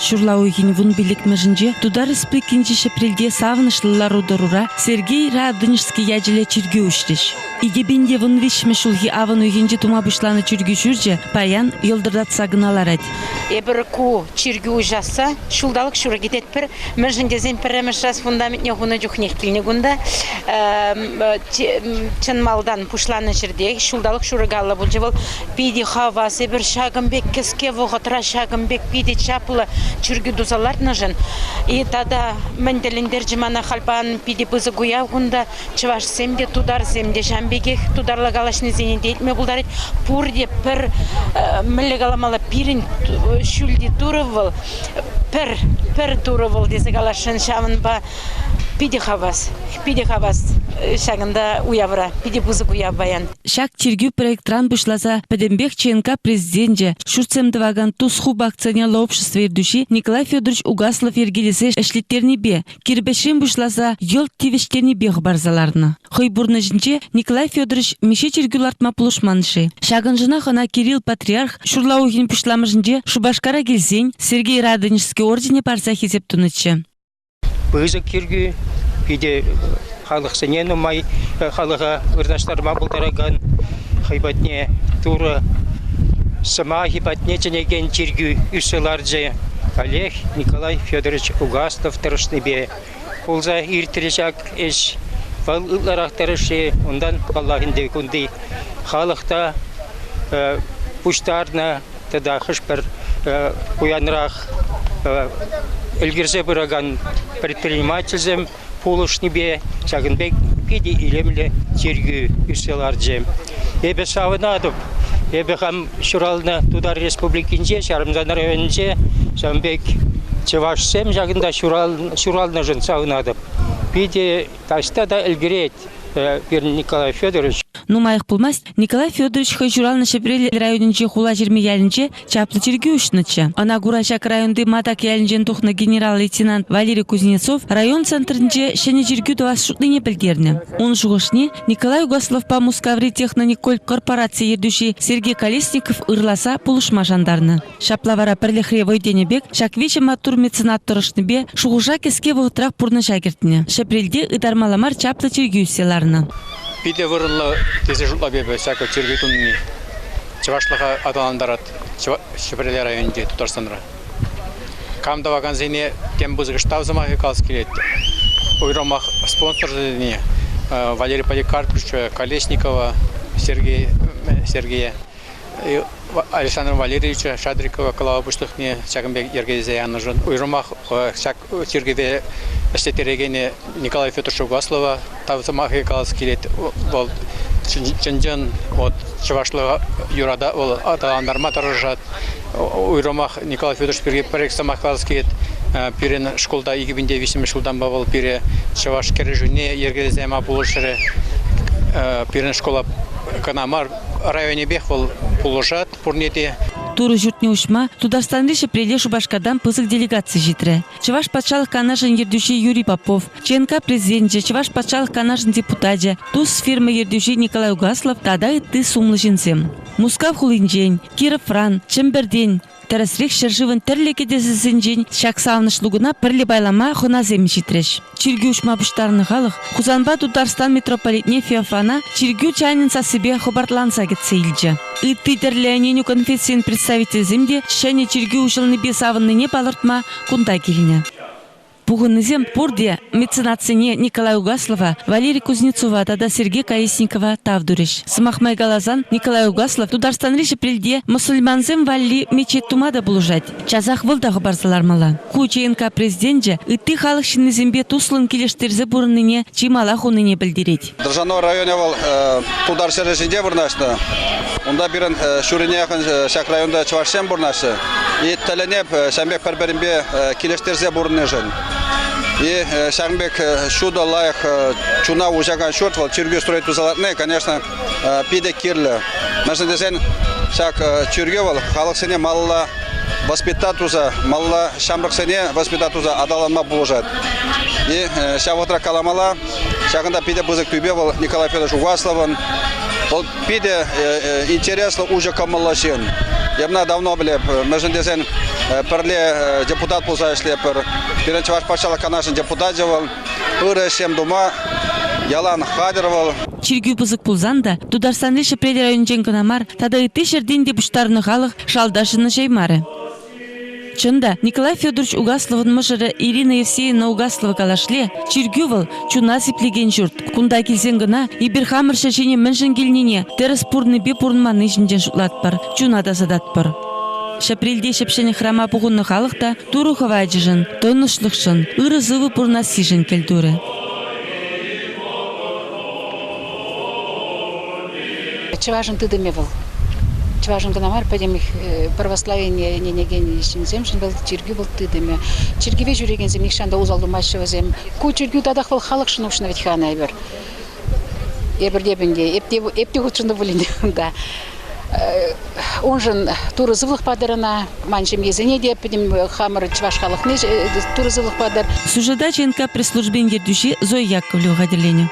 Шурлауыгин вун биликмежинже тудар республикинче шепрелде савынышлылар ударура Сергей Радонежский яжеле чирге уштиш. Игебинде вун вишме шулги аван уйгинже тума бушланы чирге жүрже паян йылдырдат сагыналарад. Эбір ку чирге ужаса шулдалық шура кетет пір межінде земперемеш раз фундаментне хуна жухнех килне гунда чынмалдан пушланы жерде шулдалық шура галла bunca pidi havası bir şagınbek keske vuğatra şagınbek pidi çaplı çürgü duzalar nажен. И тада менделиндер жимана халпан пиди бызы гуявгунда чываш семде тудар земде жамбегех тударлы галашны зене дейтме булдарит пурде пір мілі галамала пирин шүлді туровыл пір туровыл десе галашын шамын ба пиди хавас шагында уявра пиди бызы гуяв баян. Шак чиргю проектран бушласа Педембек ЧНК президенте Шурцемдваган Тусхуб акционерлы общество ердуши Николай Федорович Угаслов ергелесе эшлеттерни бе кирбешрен бушласа йол тивештерни бе барзаларны. Хойбурны жинче Николай Федорович меше чиргюлартма пулушманши. Шагынжына хана Кирилл Патриарх Шурлаугин пушламыжынче Шубашкара келсен Сергей Радонежский ордене парса хизеп тунычы. Бызы киргю пиде халық сенен умай халыға үрдаштарыма бұлдараган хайбатне тура сама хайбатне ченеген чиргю үсіларджы Олег Николай Федорович Угаслов тұрышныбе. Олза иртірішак эш валыларақ тұрышы ондан Аллахынды күнді халықта пуштарна тада хышпір уянрақ үлгірзе бұраган предпринимательзем Пулушнибе, Чагынбек, пиди илемле чиргю үселарджы. Эбе савынадып, эбе хам Шурална тудар республикинже, Шарымзан районинже, Жамбек Чевашсем жагында Шурална жын савынадып. Пиди ташта да үлгірет Николай Федорович. Нумайық пулмас Николай Федорович Хайжуралны шепрел районинже хула жерме ялінже чаплы чирге үшнычы. Ана Гурашак районды Матак ялінжен тухна генерал-лейтенант Валерий Кузнецов район центрінже шене жиргю дуас шутныне білгерні. Он жуғышне Николай Угаслов па Мускаври технониколь корпорация ердуши Сергей Колесников ырласа пулышма жандарны. Шаплавара пірлехре войденебек шаквече матур меценат тұрышныбе шуғыжа кеске вғытрак пурны жагертіне. Шепрелде ыдармаламар чаплы чирге үселарны. Пиде вырынлы тезе жұтла бебе сәкі тергетунни Чевашлыға адаландарат Шепреле районде Татарстанра. Камда ваган зене тем бұзғыштав замағы қалыс келетті. Ойрамақ спонсор зене Валерий Поликарпович Колесникова Сергея Александр Валерьевича Шадрикова Калавабуштықне Чагынбек Ергезеяны жын. Ойрамақ тергеде эстетерегене Николай Федорович Угаслова тавзамағы қалыс келет. Ол чынжын Чевашлыға юрада ол аталандарма тарыжат. Ойрамақ Николай Федорович бірге проектамақ қалыс келет. Пирен школда 2008 жылдан бавыл пире Чеваш кережуне Ергезеяма бұлышыры. Пирен школа Канамар районе бех ол пулышат пурнете. Туры жұртне ұшма, Тударстан реші преле Шубашкадан пызық делегация житрі. Чеваш патшалық канашын ердуші Юрий Попов, ЧНК президенті, Чеваш патшалық канашын депутаджа, туз фирмы ердуші Николай Угаслов, тада ты сумлы жинсем. Мускав хулинжен, Киров Фран, Чемберден, Тарасрек шыржывын тірлеке дезізінжен, шак савынышлығына пірлі байлама хоназем житреш. Чиргю ұшма бұштарыны халық, Хузанба Тударстан метрополитне Феофана, Чиргю чайнынса себе хобартланса кетсе илджі. Иттитер Леониню конфессиен представитель земде, шәне Чиргю ұшылыны бесавынны не балыртма кунда келіне. Пугынызем пурде меценатсене Николай Угаслова, Валерий Кузнецова, тада Сергей Колесникова тавдуреш. Смахмай галазан Николай Угаслов Тударстан реші прелде мусульманзем валли мечет тумада булужать. Чазах вылдағы барзалармала. ЧНК президенте ытты халық шиннезембе туслын келештерзе бұрыныне чимала хуныне білдерет. Державного районе был Тудар сережінде бұрнашты. Онда бірін шүріне яқын шак районда Чевашсем бұрнашы. И тәленеп шәмбек пәрберінбе келештерзе бұрыны жын. И Шагынбек шуда лайық чуна ужаган шорт вал чирге строить тузалатны, конечно, пиде кирлі. Мәжін десен, шак чирге вал халық сене малла воспитатуза, малла шамрық сене воспитатуза адаланма бұлжат. И шак отра каламала, шагында пиде бұзық түйбе вал Николай Федорович Угасловын. Ол пиде интереслы уже камалашен. Я давно білеп, мәжін десен, перле депутат пулса эшлепер. Бирен чуваш патшалық канашын депутат жевал. Ыры шем дума ялан хадировал. Чиргүү пызык пулзанда Тударстанды Шепрели районжен кынамар тада ытты шердин депутарны халық шалдашыны жаймары. Чында Николай Федорович Угасловын мыжыры Ирина Евсеевна Угаслова калашле чиргювал чуна сиплеген журт. Кунда келсен гына Иберхамыр шашене міншін келнене терес пурны бе пурнманы жінден шутлатпар, чуна да задатпар. Шапрелде шепшені храма пуғынны халықта туру хавайджыжын, тонышлықшын, ыры зывы пурна сижын келдуры. Чеважын тыдыме был. Чеважын гынамар, пойдем их православие не ген земшин был, чиргю был тыдыме. Чиргиве жүреген зем, их шанда узалду машева зем. Ку чиргю тадах был халық шынушны ведь хана эбер. Эбер дебенге, эпте худшында болин, да. Он же туры зывлых падарына, маншем езене деп, пойдем хамыр чеваш халықны туры зывлых падар. Сюжета ЧНК пресс-службен ердюши Зоя Яковлева гадерлене.